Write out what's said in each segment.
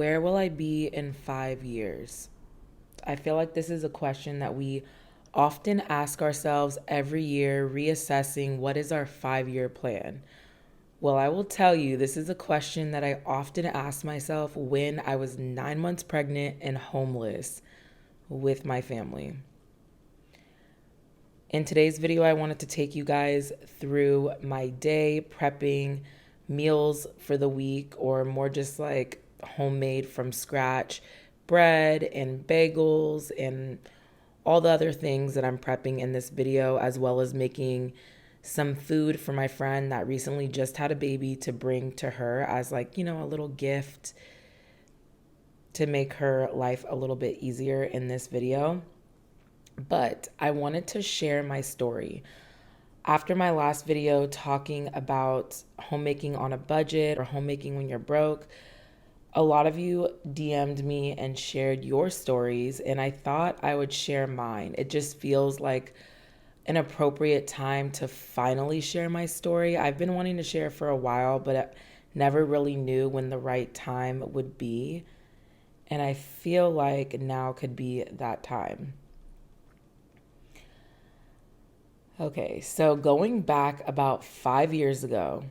Where will I be in 5 years? I feel like this is a question that we often ask ourselves every year, reassessing what is our 5 year plan. Well, I will tell you, this is a question that I often asked myself when I was 9 months pregnant and homeless with my family. In today's video, I wanted to take you guys through my day prepping meals for the week, or more just like homemade from scratch bread and bagels and all the other things that I'm prepping in this video, as well as making some food for my friend that recently just had a baby to bring to her as, like, a little gift to make her life a little bit easier in this video. But I wanted to share my story. After my last video talking about homemaking on a budget or homemaking when you're broke, a lot of you DM'd me and shared your stories, and I thought I would share mine. It just feels like an appropriate time to finally share my story. I've been wanting to share for a while, but I never really knew when the right time would be. And I feel like now could be that time. Okay, so going back about 5 years ago,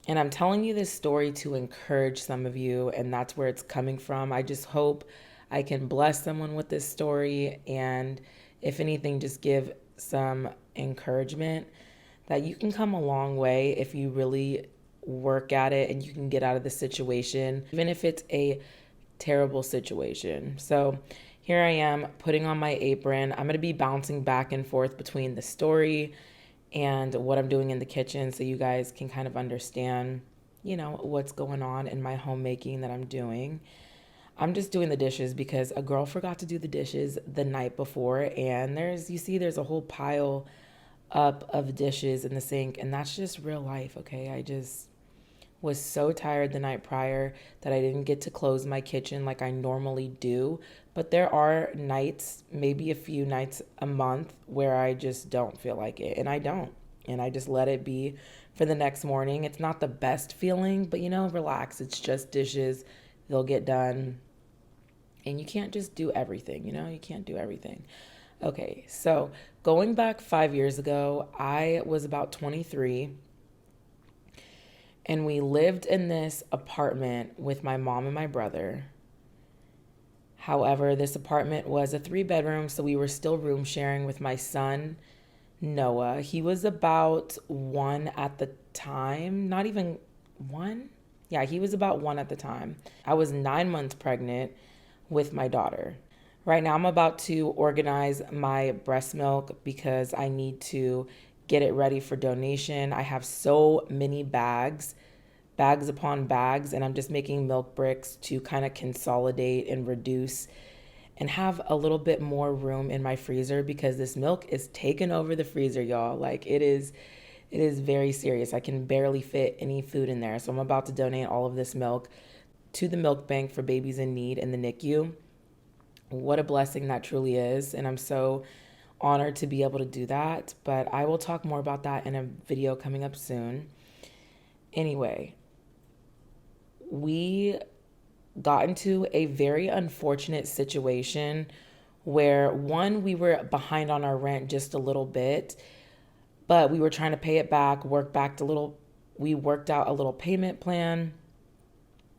and I'm telling you this story to encourage some of you, and that's where it's coming from. I just hope I can bless someone with this story, and if anything, just give some encouragement that you can come a long way if you really work at it and you can get out of the situation, even if it's a terrible situation. So here I am putting on my apron. I'm going to be bouncing back and forth between the story and what I'm doing in the kitchen so you guys can kind of understand, what's going on in my homemaking that I'm doing. I'm just doing the dishes because a girl forgot to do the dishes the night before, and there's a whole pile up of dishes in the sink, and that's just real life, okay? I just was so tired the night prior that I didn't get to close my kitchen like I normally do. But there are nights, maybe a few nights a month, where I just don't feel like it. And I don't. And I just let it be for the next morning. It's not the best feeling, but relax. It's just dishes. They'll get done. And you can't just do everything, You can't do everything. Okay, so going back 5 years ago, I was about 23. And we lived in this apartment with my mom and my brother. However, this apartment was a 3 bedroom, so we were still room sharing with my son, Noah. He was about 1 at the time, not even 1. Yeah, he was about 1 at the time. I was 9 months pregnant with my daughter. Right now, I'm about to organize my breast milk because I need to get it ready for donation. I have so many bags upon bags, and I'm just making milk bricks to kind of consolidate and reduce and have a little bit more room in my freezer because this milk is taking over the freezer, y'all. Like it is very serious. I can barely fit any food in there. So I'm about to donate all of this milk to the milk bank for babies in need in the NICU. What a blessing that truly is. And I'm so honored to be able to do that. But I will talk more about that in a video coming up soon. Anyway, we got into a very unfortunate situation where, one, we were behind on our rent just a little bit, but we were trying to pay it back, we worked out a little payment plan.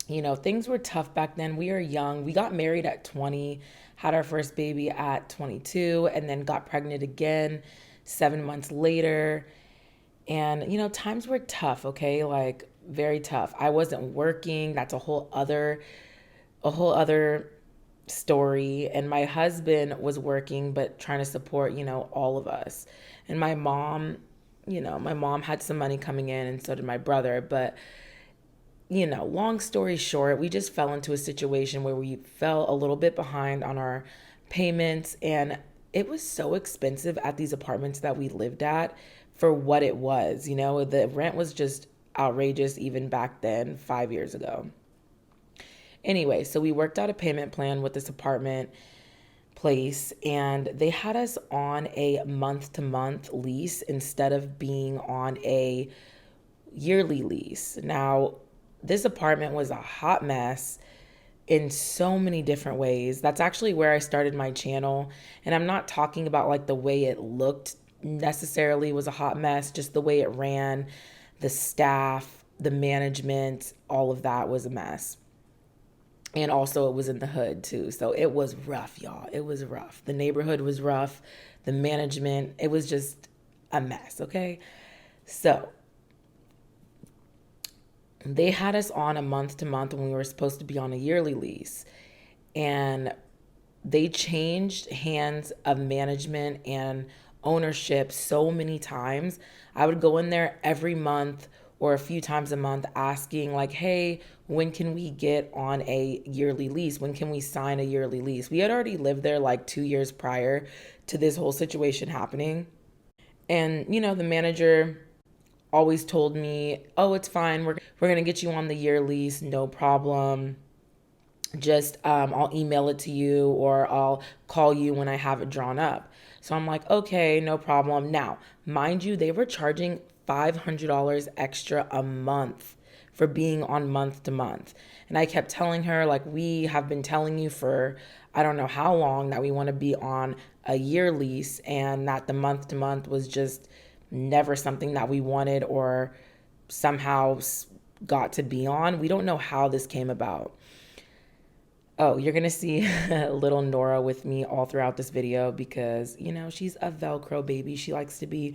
Things were tough back then. We were young. We got married at 20, had our first baby at 22, and then got pregnant again 7 months later. And, times were tough, okay? Like, very tough. I wasn't working. That's a whole other story. And my husband was working, but trying to support, all of us. And my mom had some money coming in, and so did my brother. But long story short, we just fell into a situation where we fell a little bit behind on our payments, and it was so expensive at these apartments that we lived at for what it was. The rent was just outrageous even back then, 5 years ago. Anyway, so we worked out a payment plan with this apartment place, and they had us on a month-to-month lease instead of being on a yearly lease. Now, this apartment was a hot mess. in so many different ways. That's actually where I started my channel. And I'm not talking about like the way it looked necessarily was a hot mess, just the way it ran, the staff, the management, all of that was a mess. And also, it was in the hood too. So it was rough, y'all. It was rough. The neighborhood was rough. The management, it was just a mess, okay? So they had us on a month to month when we were supposed to be on a yearly lease. And they changed hands of management and ownership so many times. I would go in there every month or a few times a month asking, like, hey, when can we get on a yearly lease? When can we sign a yearly lease? We had already lived there like 2 years prior to this whole situation happening. And, the manager always told me, oh, it's fine. We're going to get you on the year lease. No problem. Just I'll email it to you or I'll call you when I have it drawn up. So I'm like, okay, no problem. Now, mind you, they were charging $500 extra a month for being on month to month. And I kept telling her, like, we have been telling you for I don't know how long that we want to be on a year lease, and that the month to month was just never something that we wanted or somehow got to be on. We don't know how this came about. Oh, you're going to see little Nora with me all throughout this video because, she's a Velcro baby. She likes to be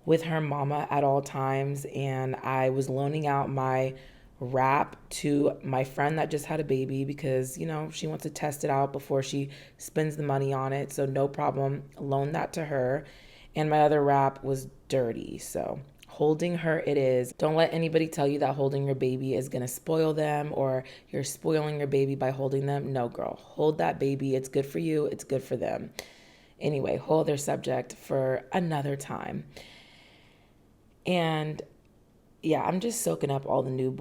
with her mama at all times. And I was loaning out my wrap to my friend that just had a baby because, she wants to test it out before she spends the money on it. So no problem. Loan that to her. And my other wrap was dirty. So holding her it is. Don't let anybody tell you that holding your baby is going to spoil them or you're spoiling your baby by holding them. No, girl, hold that baby. It's good for you. It's good for them. Anyway, whole other subject for another time. And yeah, I'm just soaking up all the new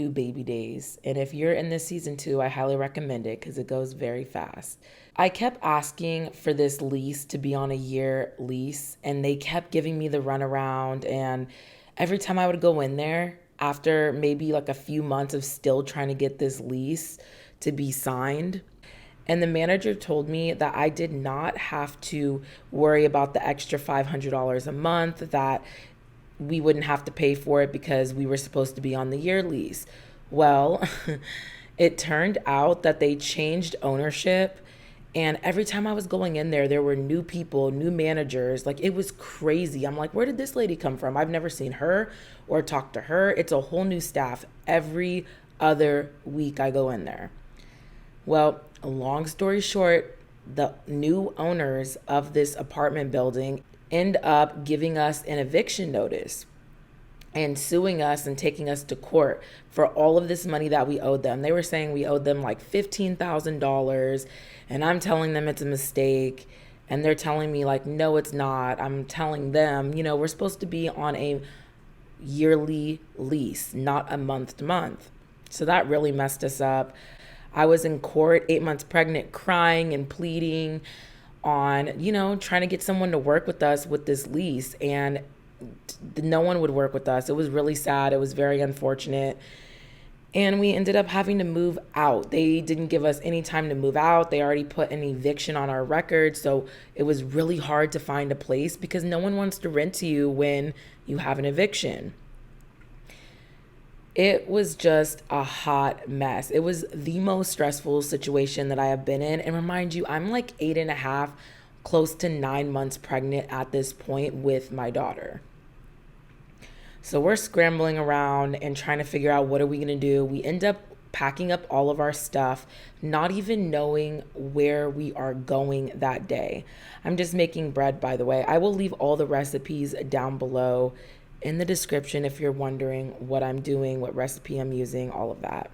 baby days. And if you're in this season too, I highly recommend it because it goes very fast. I kept asking for this lease to be on a year lease, and they kept giving me the runaround. And every time I would go in there, after maybe like a few months of still trying to get this lease to be signed, and the manager told me that I did not have to worry about the extra $500 a month, that we wouldn't have to pay for it because we were supposed to be on the year lease. Well, it turned out that they changed ownership. And every time I was going in there were new people, new managers. Like, it was crazy. I'm like, where did this lady come from? I've never seen her or talked to her. It's a whole new staff. Every other week I go in there. Well, long story short, the new owners of this apartment building end up giving us an eviction notice and suing us and taking us to court for all of this money that we owed them. They were saying we owed them like $15,000, and I'm telling them it's a mistake, and they're telling me like, no, it's not. I'm telling them, we're supposed to be on a yearly lease, not a month to month. So that really messed us up. I was in court 8 months pregnant, crying and pleading on, trying to get someone to work with us with this lease, and no one would work with us. It was really sad. It was very unfortunate. And we ended up having to move out. They didn't give us any time to move out. They already put an eviction on our record. So it was really hard to find a place because no one wants to rent to you when you have an eviction. It was just a hot mess. It was the most stressful situation that I have been in. And remind you, I'm like 8.5, close to 9 months pregnant at this point with my daughter. So we're scrambling around and trying to figure out what are we going to do. We end up packing up all of our stuff, not even knowing where we are going that day. I'm just making bread, by the way. I will leave all the recipes down below in the description if you're wondering what I'm doing, what recipe I'm using, all of that.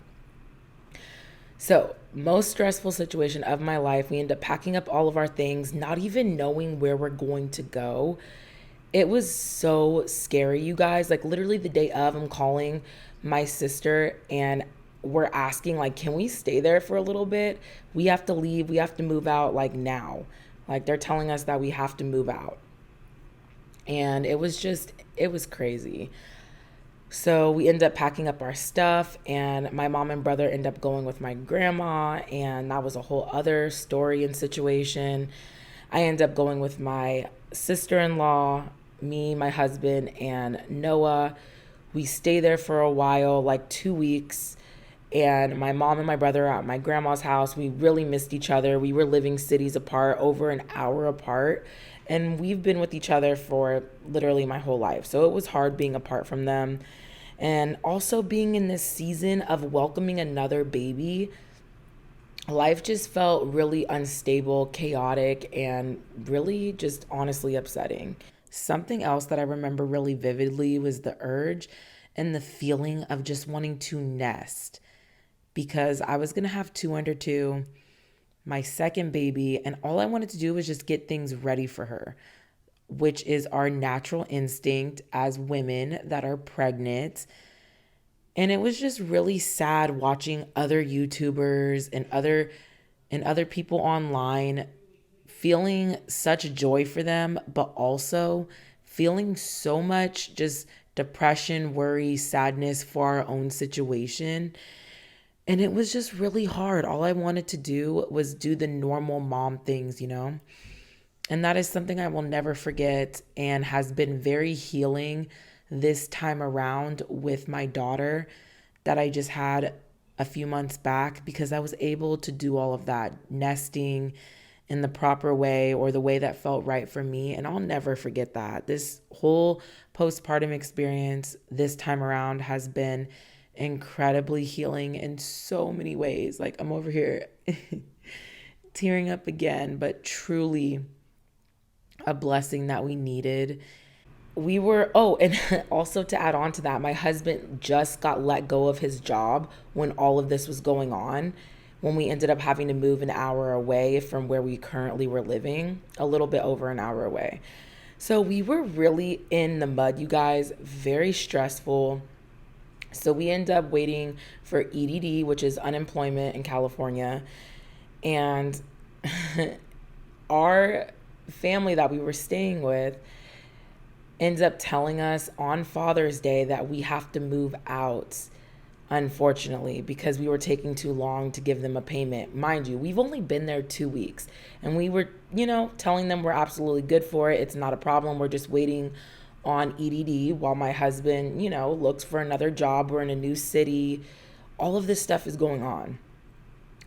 So, most stressful situation of my life. We end up packing up all of our things, not even knowing where we're going to go. It was so scary, you guys. Like, literally the day of, I'm calling my sister and we're asking, like, can we stay there for a little bit? We have to leave. We have to move out, like, now. Like, they're telling us that we have to move out. And it was crazy. So we ended up packing up our stuff, and my mom and brother ended up going with my grandma, and that was a whole other story and situation. I ended up going with my sister in law, me, my husband, and Noah. We stayed there for a while, like 2 weeks. And my mom and my brother are at my grandma's house. We really missed each other. We were living cities apart, over an hour apart. And we've been with each other for literally my whole life. So it was hard being apart from them. And also being in this season of welcoming another baby, life just felt really unstable, chaotic, and really just honestly upsetting. Something else that I remember really vividly was the urge and the feeling of just wanting to nest, because I was going to have two under two, my second baby, and all I wanted to do was just get things ready for her, which is our natural instinct as women that are pregnant. And it was just really sad watching other YouTubers and other people online feeling such joy for them, but also feeling so much just depression, worry, sadness for our own situation. And it was just really hard. All I wanted to do was do the normal mom things. And that is something I will never forget and has been very healing this time around with my daughter that I just had a few months back, because I was able to do all of that nesting in the proper way, or the way that felt right for me. And I'll never forget that. This whole postpartum experience this time around has been incredibly healing in so many ways. Like, I'm over here tearing up again, but truly a blessing that we needed. And also to add on to that, my husband just got let go of his job when all of this was going on, when we ended up having to move an hour away from where we currently were living, a little bit over an hour away. So we were really in the mud, you guys, very stressful. So we ended up waiting for EDD, which is unemployment in California. And our family that we were staying with ends up telling us on Father's Day that we have to move out, unfortunately, because we were taking too long to give them a payment. Mind you, we've only been there 2 weeks, and we were, telling them we're absolutely good for it. It's not a problem. We're just waiting on EDD while my husband, looks for another job. We're in a new city. All of this stuff is going on.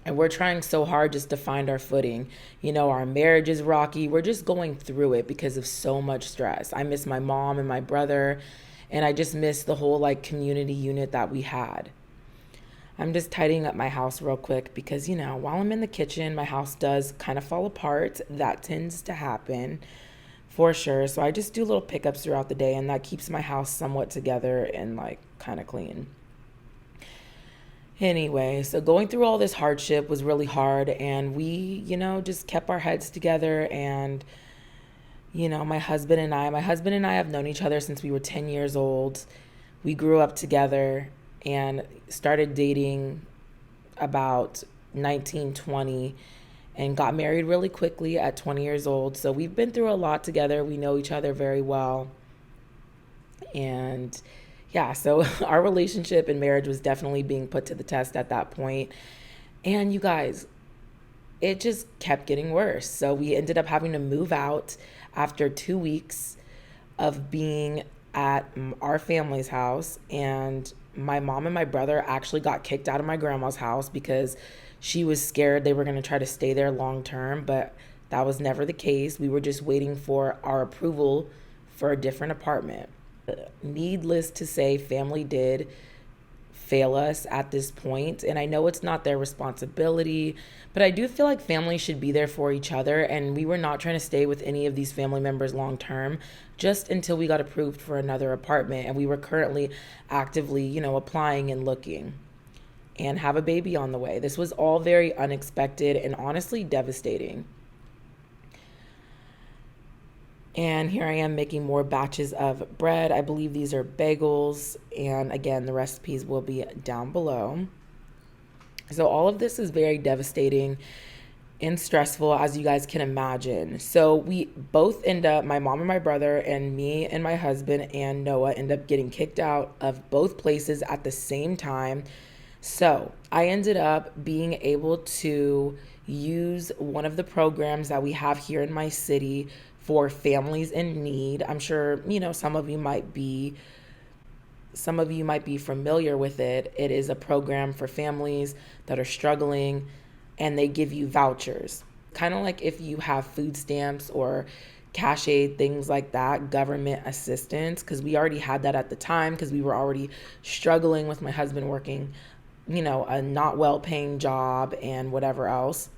And we're trying so hard just to find our footing. Our marriage is rocky. We're just going through it because of so much stress. I miss my mom and my brother, and I just miss the whole community unit that we had. I'm just tidying up my house real quick because, while I'm in the kitchen, my house does kind of fall apart. That tends to happen for sure. So I just do little pickups throughout the day, and that keeps my house somewhat together and kind of clean. Anyway, so going through all this hardship was really hard, and we, just kept our heads together. And, my husband and I have known each other since we were 10 years old. We grew up together and started dating about 19, 20, and got married really quickly at 20 years old. So we've been through a lot together. We know each other very well. And yeah, so our relationship and marriage was definitely being put to the test at that point. And you guys, it just kept getting worse. So we ended up having to move out after 2 weeks of being at our family's house. And my mom and my brother actually got kicked out of my grandma's house because she was scared they were going to try to stay there long term. But that was never the case. We were just waiting for our approval for a different apartment. Needless to say, family did fail us at this point, and I know it's not their responsibility, but I do feel like family should be there for each other, and we were not trying to stay with any of these family members long term, just until we got approved for another apartment. And we were currently actively, applying and looking, and have a baby on the way. This was all very unexpected and honestly devastating. And here I am making more batches of bread. I believe these are bagels. And again, the recipes will be down below. So all of this is very devastating and stressful, as you guys can imagine. So we both end up, my mom and my brother and me and my husband and Noah end up getting kicked out of both places at the same time. So I ended up being able to use one of the programs that we have here in my city for families in need. I'm sure, some of you might be familiar with it. It is a program for families that are struggling, and they give you vouchers. Kind of like if you have food stamps or cash aid, things like that, government assistance, because we already had that at the time because we were already struggling with my husband working, a not well paying job and whatever else.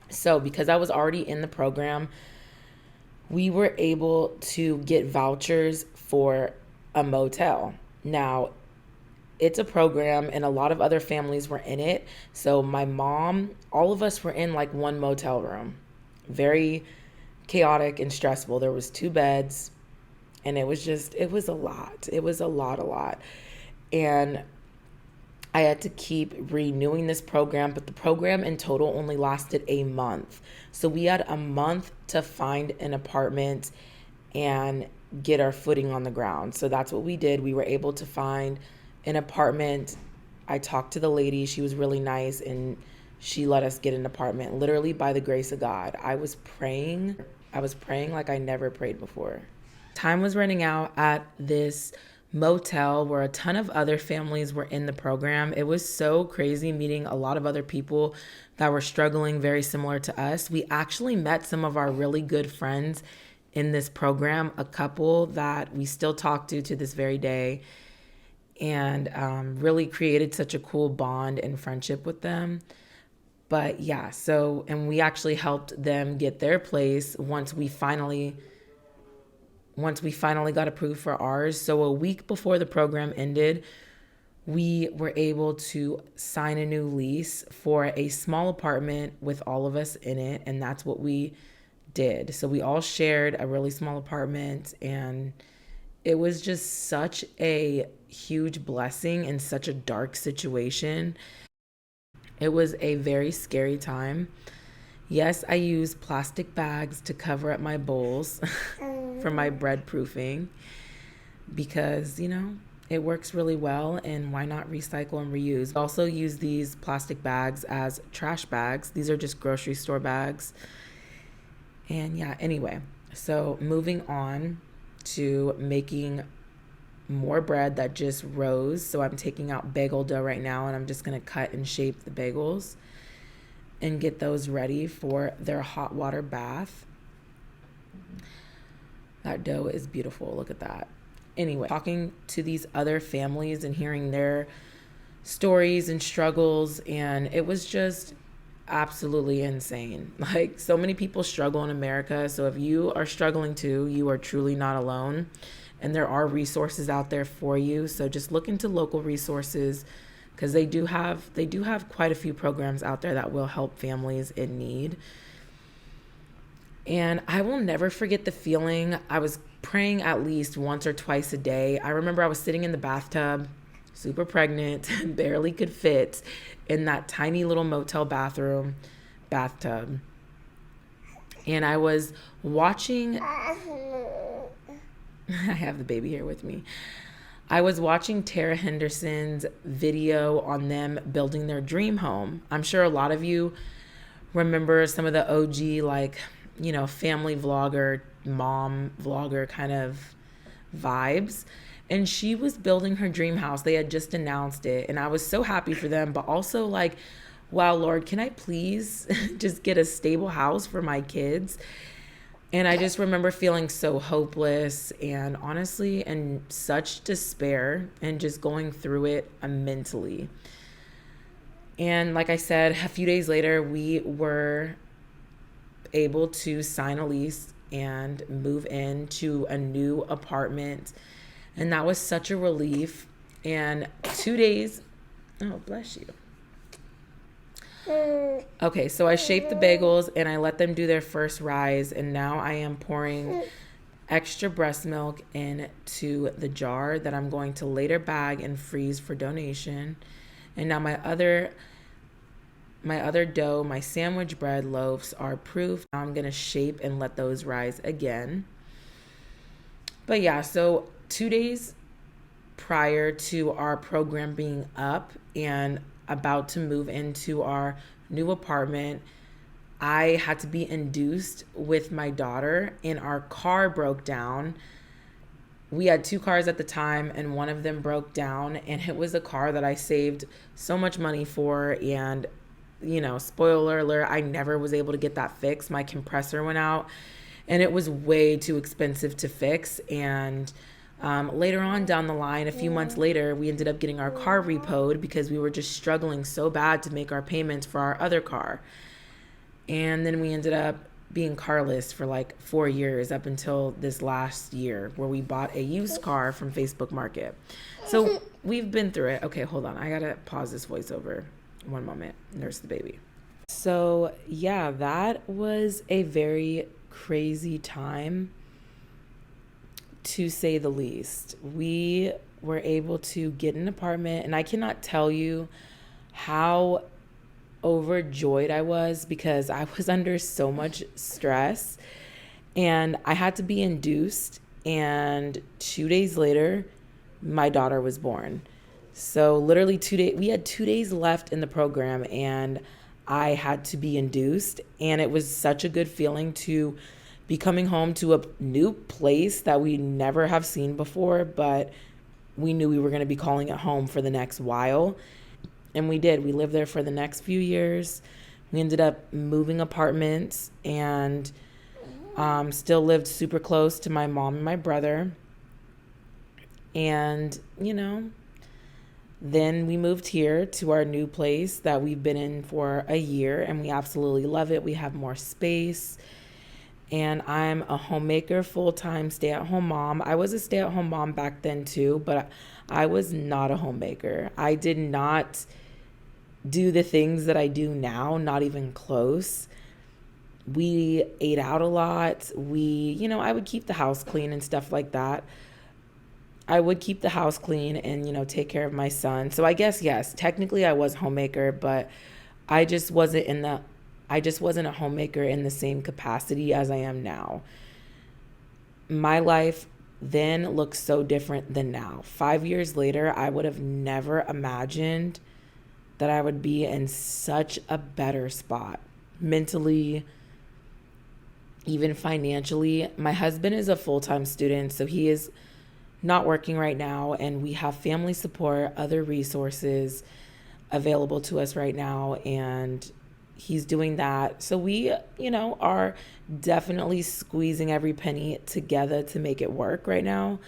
So, because I was already in the program, we were able to get vouchers for a motel. Now, it's a program and a lot of other families were in it. So my mom, all of us were in like one motel room. Very chaotic and stressful. There was 2 beds, and it was a lot. It was a lot. And I had to keep renewing this program, but the program in total only lasted a month. So we had a month to find an apartment and get our footing on the ground. So that's what we did. We were able to find an apartment. I talked to the lady. She was really nice, and she let us get an apartment literally by the grace of God. I was praying like I never prayed before. Time was running out at this motel where a ton of other families were in the program. It was so crazy meeting a lot of other people that were struggling very similar to us. We actually met some of our really good friends in this program, a couple that we still talk to this very day, and really created such a cool bond and friendship with them. But yeah, and we actually helped them get their place once we finally got approved for ours. So a week before the program ended, we were able to sign a new lease for a small apartment with all of us in it, and that's what we did. So we all shared a really small apartment, and it was just such a huge blessing in such a dark situation. It was a very scary time. Yes, I use plastic bags to cover up my bowls for my bread proofing because, it works really well, and why not recycle and reuse? I also use these plastic bags as trash bags. These are just grocery store bags. And yeah, anyway, so moving on to making more bread that just rose. So I'm taking out bagel dough right now, and I'm just going to cut and shape the bagels and get those ready for their hot water bath. That dough is beautiful. Look at that. Anyway, talking to these other families and hearing their stories and struggles, and it was just absolutely insane. Like, so many people struggle in America. So if you are struggling too, you are truly not alone. And there are resources out there for you. So just look into local resources, because they do have quite a few programs out there that will help families in need. And I will never forget the feeling. I was praying at least once or twice a day. I remember I was sitting in the bathtub, super pregnant, barely could fit in that tiny little motel bathtub. And I was watching, I have the baby here with me. I was watching Tara Henderson's video on them building their dream home. I'm sure a lot of you remember some of the OG, family vlogger, mom vlogger kind of vibes. And she was building her dream house. They had just announced it, and I was so happy for them, but also like, wow, Lord, can I please just get a stable house for my kids? And I just remember feeling so hopeless and honestly in such despair and just going through it mentally. And like I said, a few days later, we were able to sign a lease and move into a new apartment. And that was such a relief. And 2 days, oh, bless you. Okay, so I shaped the bagels and I let them do their first rise. And now I am pouring extra breast milk into the jar that I'm going to later bag and freeze for donation. And now my My other dough, my sandwich bread loaves are proof. Now I'm going to shape and let those rise again. But yeah, so 2 days prior to our program being up and about to move into our new apartment, I had to be induced with my daughter, and our car broke down. We had two cars at the time, and one of them broke down, and it was a car that I saved so much money for. And, spoiler alert, I never was able to get that fixed. My compressor went out, and it was way too expensive to fix. And later on down the line, a few months later, we ended up getting our car repoed because we were just struggling so bad to make our payments for our other car. And then we ended up being carless for like 4 years up until this last year, where we bought a used car from Facebook Market. So we've been through it. Okay, hold on. I got to pause this voiceover. One moment. Nurse the baby. So yeah, that was a very crazy time, to say the least. We were able to get an apartment, and I cannot tell you how overjoyed I was, because I was under so much stress and I had to be induced. And 2 days later, my daughter was born. So literally 2 days, we had 2 days left in the program, and I had to be induced. And it was such a good feeling to be coming home to a new place that we never have seen before, but we knew we were going to be calling it home for the next while. And we did. We lived there for the next few years. We ended up moving apartments, and still lived super close to my mom and my brother. And, then we moved here to our new place that we've been in for a year, and we absolutely love it. We have more space. And I'm a homemaker, full-time stay-at-home mom. I was a stay-at-home mom back then too, but I was not a homemaker. I did not do the things that I do now, not even close. We ate out a lot. I would keep the house clean and stuff like that. I would keep the house clean and, take care of my son. So I guess, yes, technically I was a homemaker, but I just wasn't a homemaker in the same capacity as I am now. My life then looks so different than now. 5 years later, I would have never imagined that I would be in such a better spot mentally, even financially. My husband is a full-time student, so he is not working right now, and we have family support, other resources available to us right now, and he's doing that. So we, are definitely squeezing every penny together to make it work right now.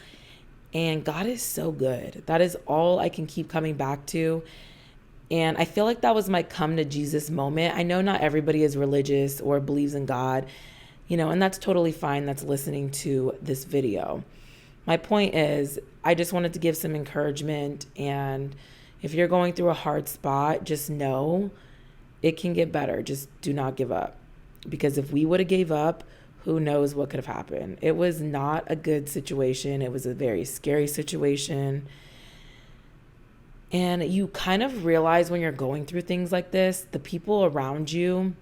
And God is so good. That is all I can keep coming back to. And I feel like that was my come to Jesus moment. I know not everybody is religious or believes in God, and that's totally fine. That's listening to this video. My point is, I just wanted to give some encouragement. And if you're going through a hard spot, just know it can get better. Just do not give up. Because if we would have gave up, who knows what could have happened. It was not a good situation. It was a very scary situation. And you kind of realize when you're going through things like this, the people around you,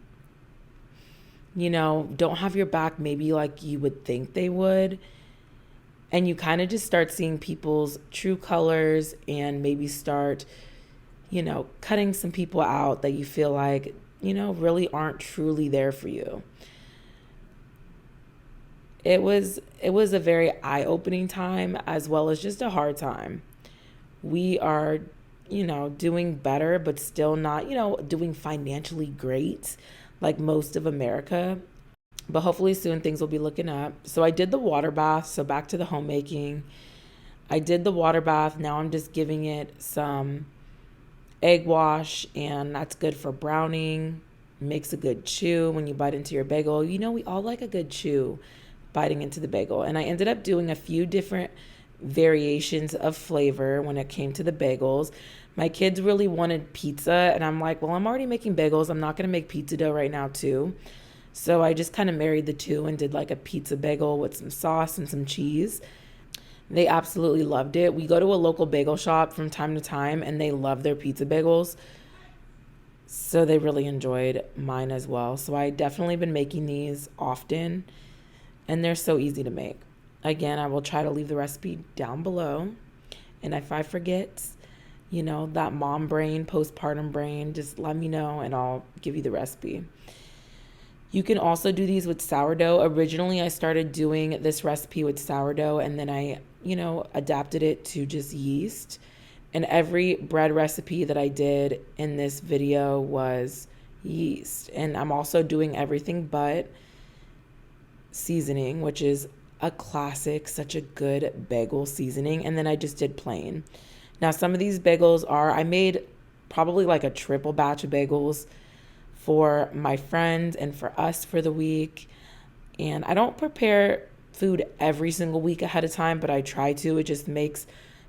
don't have your back maybe like you would think they would. And you kind of just start seeing people's true colors, and maybe start, cutting some people out that you feel like, really aren't truly there for you. It was a very eye-opening time, as well as just a hard time. We are, doing better, but still not, doing financially great like most of America. But hopefully soon things will be looking up. So I did the water bath. So back to the homemaking. I did the water bath. Now I'm just giving it some egg wash, and that's good for browning. Makes a good chew when you bite into your bagel. We all like a good chew biting into the bagel. And I ended up doing a few different variations of flavor when it came to the bagels. My kids really wanted pizza, and I'm like, well, I'm already making bagels. I'm not going to make pizza dough right now too. So I just kind of married the two and did like a pizza bagel with some sauce and some cheese. They absolutely loved it. We go to a local bagel shop from time to time, and they love their pizza bagels. So they really enjoyed mine as well. So I definitely been making these often, and they're so easy to make. Again, I will try to leave the recipe down below. And if I forget, that mom brain, postpartum brain, just let me know and I'll give you the recipe. You can also do these with sourdough. Originally, I started doing this recipe with sourdough and then I, adapted it to just yeast. And every bread recipe that I did in this video was yeast. And I'm also doing everything but seasoning, which is a classic, such a good bagel seasoning. And then I just did plain. Now, some of these bagels I made probably like a triple batch of bagels for my friends and for us for the week. And I don't prepare food every single week ahead of time, but I try to. It just makes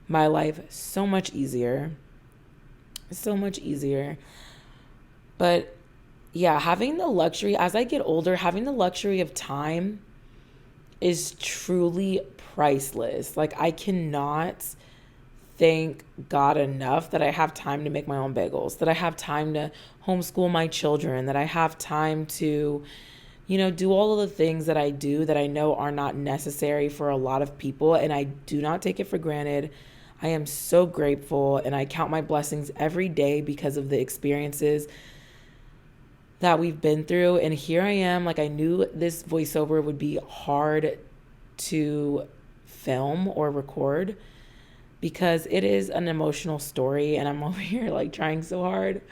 my life so much easier. So much easier. But yeah, having the luxury, as I get older, having the luxury of time is truly priceless. Like, I cannot thank God enough that I have time to make my own bagels, that I have time to homeschool my children, that I have time to, do all of the things that I do that I know are not necessary for a lot of people. And I do not take it for granted. I am so grateful and I count my blessings every day because of the experiences that we've been through. And here I am, like, I knew this voiceover would be hard to film or record because it is an emotional story. And I'm over here like trying so hard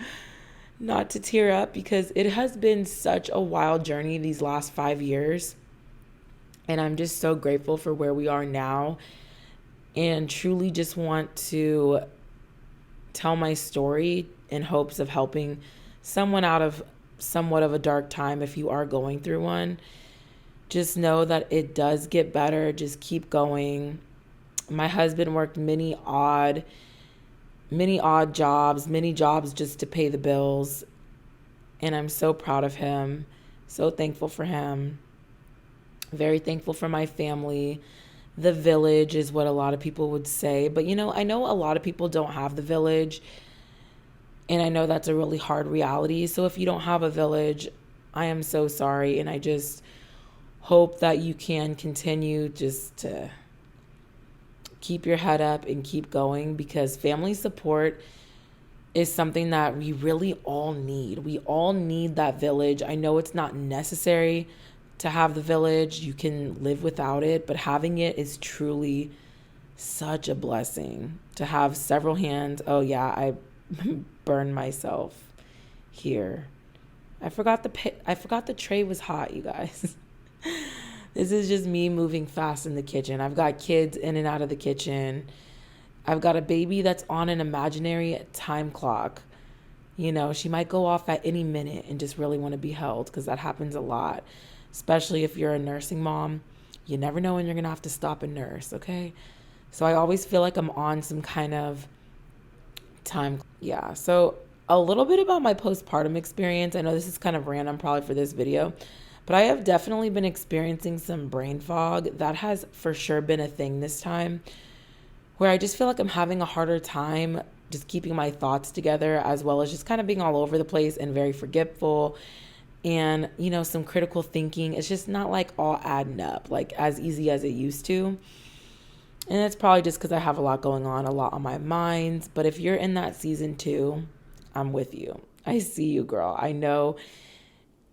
not to tear up because it has been such a wild journey these last 5 years. And I'm just so grateful for where we are now and truly just want to tell my story in hopes of helping someone out of somewhat of a dark time. If you are going through one, just know that it does get better. Just keep going. My husband worked many odd jobs, many jobs just to pay the bills. And I'm so proud of him. So thankful for him. Very thankful for my family. The village is what a lot of people would say. But, I know a lot of people don't have the village. And I know that's a really hard reality. So if you don't have a village, I am so sorry. And I just hope that you can continue just to keep your head up and keep going, because family support is something that we really all need. We all need that village. I know it's not necessary to have the village. You can live without it, but having it is truly such a blessing to have several hands. Oh yeah, I burned myself here. I forgot the tray was hot, you guys. This is just me moving fast in the kitchen. I've got kids in and out of the kitchen. I've got a baby that's on an imaginary time clock. She might go off at any minute and just really want to be held, because that happens a lot, especially if you're a nursing mom. You never know when you're going to have to stop and nurse, okay? So I always feel like I'm on some kind of time. Yeah, so a little bit about my postpartum experience. I know this is kind of random probably for this video, but I have definitely been experiencing some brain fog. That has for sure been a thing this time, where I just feel like I'm having a harder time just keeping my thoughts together, as well as just kind of being all over the place and very forgetful. And, some critical thinking. It's just not like all adding up, like as easy as it used to. And it's probably just because I have a lot going on, a lot on my mind. But if you're in that season too, I'm with you. I see you, girl. I know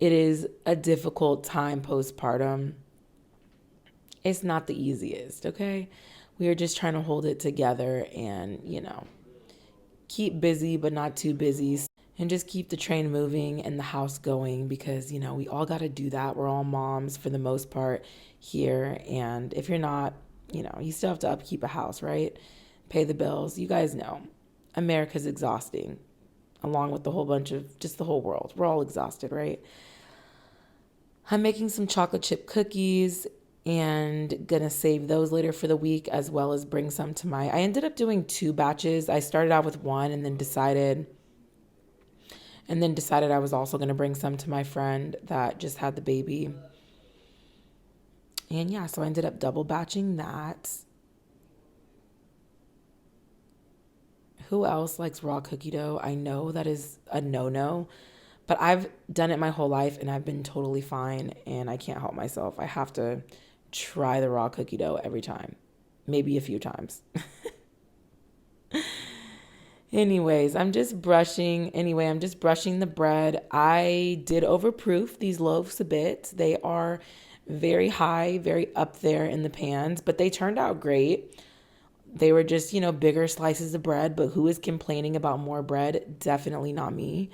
it is a difficult time postpartum. It's not the easiest, okay? We are just trying to hold it together and, keep busy, but not too busy. And just keep the train moving and the house going, because, we all got to do that. We're all moms for the most part here. And if you're not, you still have to upkeep a house, right? Pay the bills. You guys know America's exhausting, along with the whole bunch of just the whole world. We're all exhausted, right? I'm making some chocolate chip cookies and gonna save those later for the week, as well as bring some to I ended up doing 2 batches. I started out with one and then decided I was also gonna bring some to my friend that just had the baby. And yeah, so I ended up double batching that. Who else likes raw cookie dough? I know that is a no-no, but I've done it my whole life and I've been totally fine and I can't help myself. I have to try the raw cookie dough every time, maybe a few times. I'm just brushing the bread. I did overproof these loaves a bit. They are very high, very up there in the pans, but they turned out great. They were just, bigger slices of bread, but who is complaining about more bread? Definitely not me.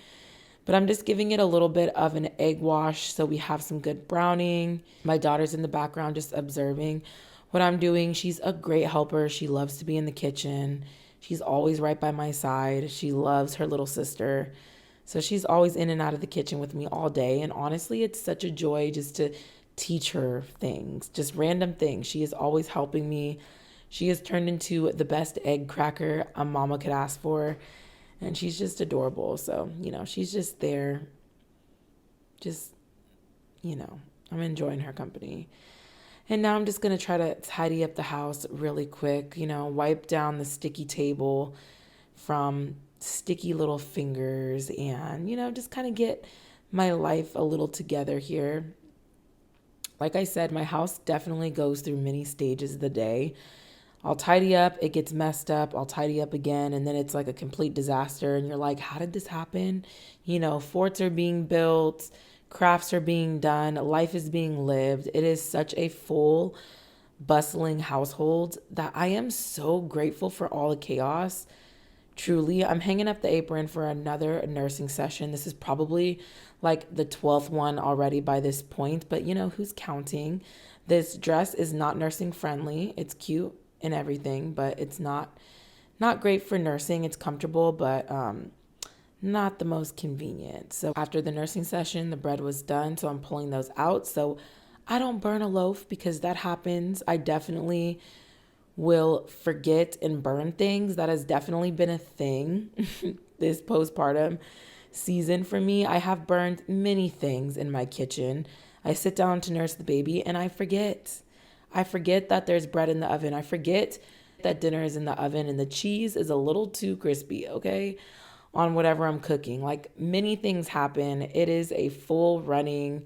But I'm just giving it a little bit of an egg wash so we have some good browning. My daughter's in the background just observing what I'm doing. She's a great helper. She loves to be in the kitchen. She's always right by my side. She loves her little sister. So she's always in and out of the kitchen with me all day. And honestly, it's such a joy just to teach her things, just random things. She is always helping me. She has turned into the best egg cracker a mama could ask for. And she's just adorable. So, she's just there. Just, I'm enjoying her company. And now I'm just going to try to tidy up the house really quick, wipe down the sticky table from sticky little fingers and, just kind of get my life a little together here. Like I said, my house definitely goes through many stages of the day. I'll tidy up, it gets messed up, I'll tidy up again, and then it's like a complete disaster. And you're like, how did this happen? Forts are being built, crafts are being done, life is being lived. It is such a full, bustling household that I am so grateful for all the chaos. Truly, I'm hanging up the apron for another nursing session. This is probably like the 12th one already by this point, but who's counting? This dress is not nursing friendly. It's cute and everything, but it's not great for nursing. It's comfortable, but not the most convenient. So after the nursing session, the bread was done, so I'm pulling those out so I don't burn a loaf because that happens. I definitely will forget and burn things. That has definitely been a thing this postpartum season for me. I have burned many things in my kitchen. I sit down to nurse the baby and I forget. I forget that there's bread in the oven. I forget that dinner is in the oven and the cheese is a little too crispy, okay, on whatever I'm cooking. Like many things happen. It is a full running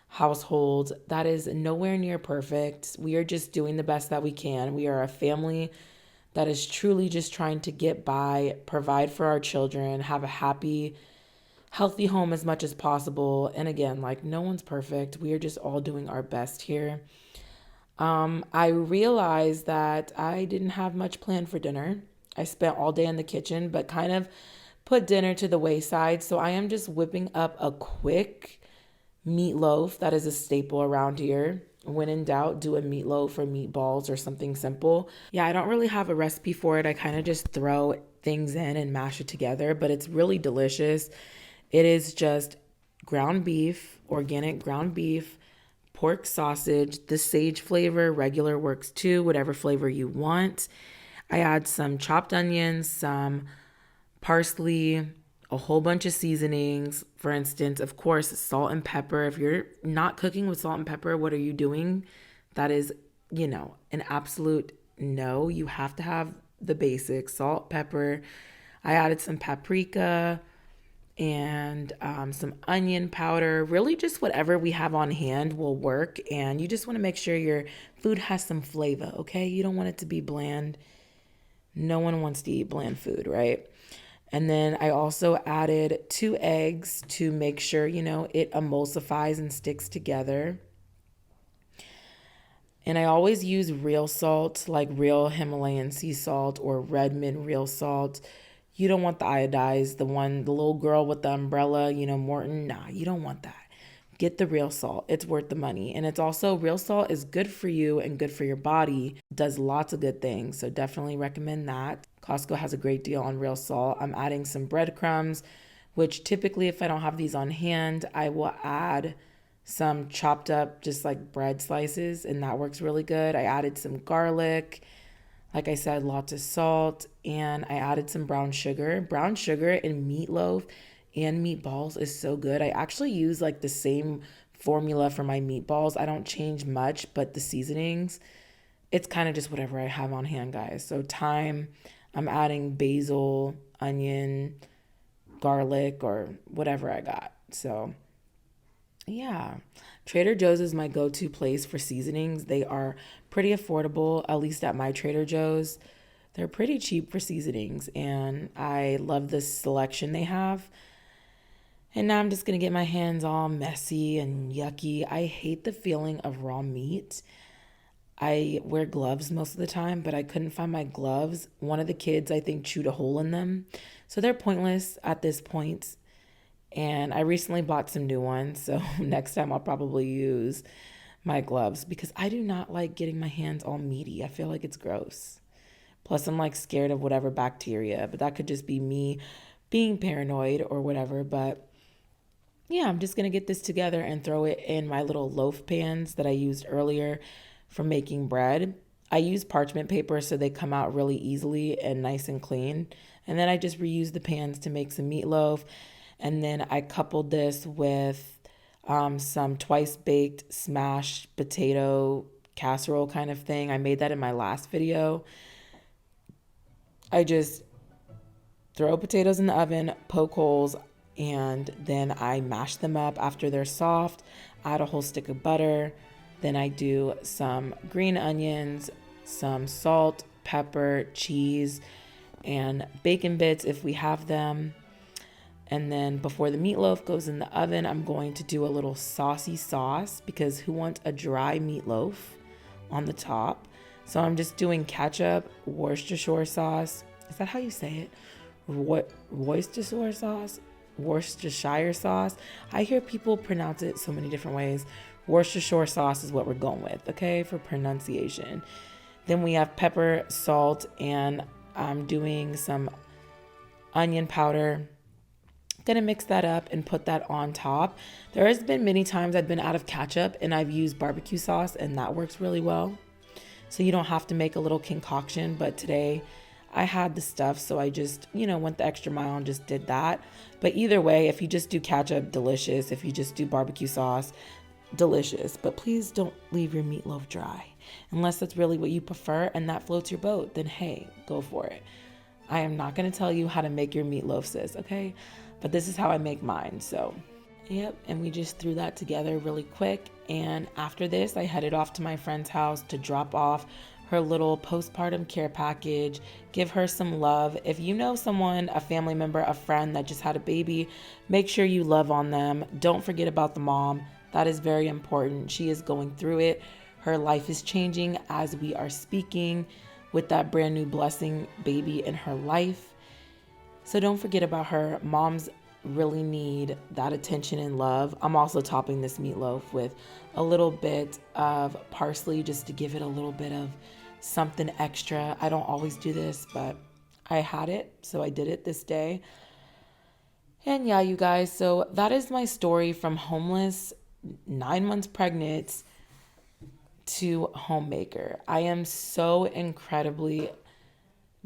household that is nowhere near perfect. We are just doing the best that we can. We are a family that is truly just trying to get by, provide for our children, have a happy, healthy home as much as possible. And again, like no one's perfect. We are just all doing our best here. I realized that I didn't have much planned for dinner. I spent all day in the kitchen, but kind of put dinner to the wayside. So I am just whipping up a quick meatloaf. That is a staple around here. When in doubt, do a meatloaf or meatballs or something simple. Yeah, I don't really have a recipe for it. I kind of just throw things in and mash it together, but it's really delicious. It is just ground beef, organic ground beef, pork sausage, the sage flavor, regular works too, whatever flavor you want. I add some chopped onions, some parsley, a whole bunch of seasonings. For instance, of course, salt and pepper. If you're not cooking with salt and pepper, what are you doing? That is, an absolute no. You have to have the basics, salt, pepper. I added some paprika and some onion powder. Really just whatever we have on hand will work. And you just want to make sure your food has some flavor, okay? You don't want it to be bland. No one wants to eat bland food, right? And then I also added 2 eggs to make sure, it emulsifies and sticks together. And I always use real salt, like real Himalayan sea salt or Redmond real salt. You don't want the iodized, the little girl with the umbrella, Morton. Nah, you don't want that. Get the real salt. It's worth the money. And it's also, real salt is good for you and good for your body. Does lots of good things. So definitely recommend that. Costco has a great deal on real salt. I'm adding some breadcrumbs, which typically if I don't have these on hand, I will add some chopped up just like bread slices, and that works really good. I added some garlic. Like I said, lots of salt, and I added some brown sugar. Brown sugar in meatloaf and meatballs is so good. I actually use like the same formula for my meatballs. I don't change much, but the seasonings, it's kind of just whatever I have on hand, guys. So thyme, I'm adding basil, onion, garlic, or whatever I got. So, yeah. Trader Joe's is my go to place for seasonings. They are pretty affordable, at least at my Trader Joe's. They're pretty cheap for seasonings, and I love the selection they have. And now I'm just gonna get my hands all messy and yucky. I hate the feeling of raw meat. I wear gloves most of the time, but I couldn't find my gloves. One of the kids, I think, chewed a hole in them. So they're pointless at this point. And I recently bought some new ones. So next time I'll probably use my gloves because I do not like getting my hands all meaty. I feel like it's gross. Plus, I'm like scared of whatever bacteria, but that could just be me being paranoid or whatever. But yeah, I'm just going to get this together and throw it in my little loaf pans that I used earlier for making bread. I use parchment paper so they come out really easily and nice and clean. And then I just reuse the pans to make some meatloaf. And then I coupled this with some twice baked smashed potato casserole kind of thing. I made that in my last video. I just throw potatoes in the oven, poke holes, and then I mash them up after they're soft, add a whole stick of butter. Then I do some green onions, some salt, pepper, cheese, and bacon bits if we have them. And then before the meatloaf goes in the oven, I'm going to do a little saucy sauce because who wants a dry meatloaf on the top? So I'm just doing ketchup, Worcestershire sauce. Is that how you say it? What Worcestershire sauce? Worcestershire sauce. I hear people pronounce it so many different ways. Worcestershire sauce is what we're going with, okay, for pronunciation. Then we have pepper, salt, and I'm doing some onion powder. Gonna mix that up and put that on top. There has been many times I've been out of ketchup and I've used barbecue sauce and that works really well. So you don't have to make a little concoction, but today I had the stuff, so I just, went the extra mile and just did that. But either way, if you just do ketchup, delicious. If you just do barbecue sauce, delicious. But please don't leave your meatloaf dry. Unless that's really what you prefer and that floats your boat, then hey, go for it. I am not going to tell you how to make your meatloaf, sis, okay? But this is how I make mine, so. Yep, and we just threw that together really quick. And after this, I headed off to my friend's house to drop off her little postpartum care package, give her some love. If you know someone, a family member, a friend that just had a baby, make sure you love on them. Don't forget about the mom. That is very important. She is going through it. Her life is changing as we are speaking with that brand new blessing baby in her life. So don't forget about her. Moms really need that attention and love. I'm also topping this meatloaf with a little bit of parsley just to give it a little bit of something extra. I don't always do this, but I had it, so I did it this day. And yeah, you guys, so that is my story from homeless, 9 months pregnant to homemaker. I am so incredibly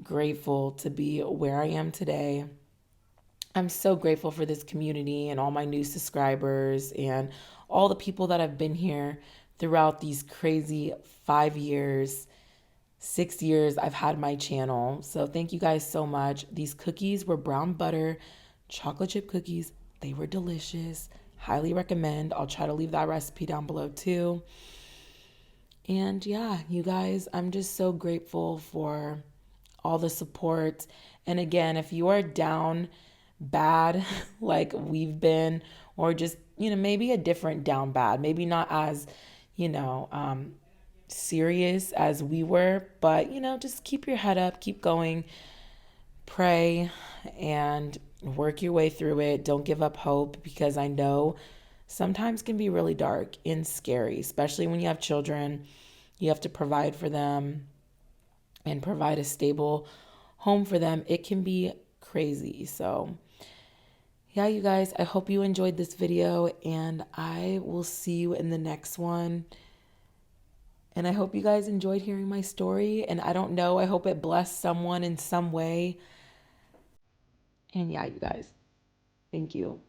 grateful to be where I am today. I'm so grateful for this community and all my new subscribers and all the people that have been here throughout these crazy 5 years, 6 years I've had my channel. So thank you guys so much. These cookies were brown butter, chocolate chip cookies. They were delicious. Highly recommend. I'll try to leave that recipe down below too. And yeah, you guys, I'm just so grateful for all the support. And again, if you are down bad like we've been, or just, maybe a different down bad, maybe not as, serious as we were, but, just keep your head up, keep going, pray, and work your way through it. Don't give up hope because I know sometimes can be really dark and scary, especially when you have children. You have to provide for them and provide a stable home for them. It can be crazy. So yeah, you guys, I hope you enjoyed this video and I will see you in the next one. And I hope you guys enjoyed hearing my story. And I don't know, I hope it blessed someone in some way. And yeah, you guys, thank you.